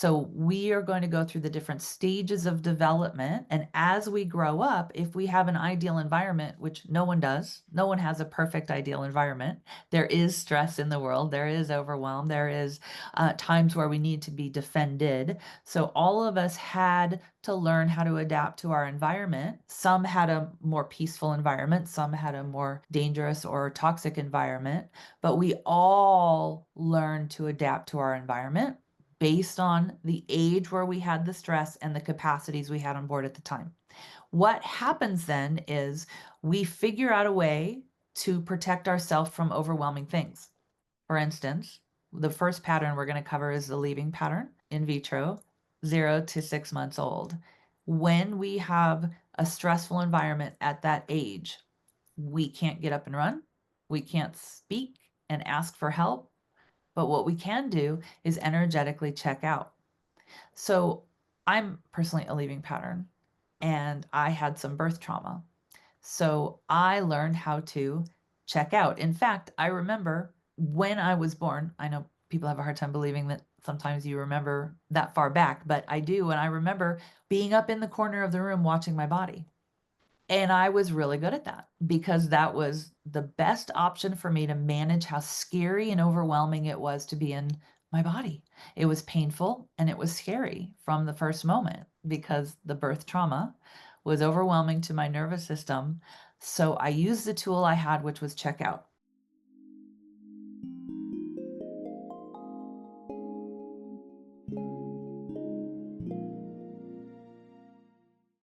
So we are going to go through the different stages of development. And as we grow up, if we have an ideal environment, which no one does, no one has a perfect ideal environment. There is stress in the world. There is overwhelm. There is times where we need to be defended. So all of us had to learn how to adapt to our environment. Some had a more peaceful environment. Some had a more dangerous or toxic environment. But we all learned to adapt to our environment based on the age where we had the stress and the capacities we had on board at the time. What happens then is we figure out a way to protect ourselves from overwhelming things. For instance, the first pattern we're going to cover is the leaving pattern in vitro, 0 to 6 months old. When we have a stressful environment at that age, we can't get up and run. We can't speak and ask for help. But what we can do is energetically check out. So I'm personally a leaving pattern and I had some birth trauma. So I learned how to check out. In fact, I remember when I was born, I know people have a hard time believing that sometimes you remember that far back, but I do. And I remember being up in the corner of the room watching my body. And I was really good at that because that was the best option for me to manage how scary and overwhelming it was to be in my body. It was painful and it was scary from the first moment because the birth trauma was overwhelming to my nervous system. So I used the tool I had, which was check out.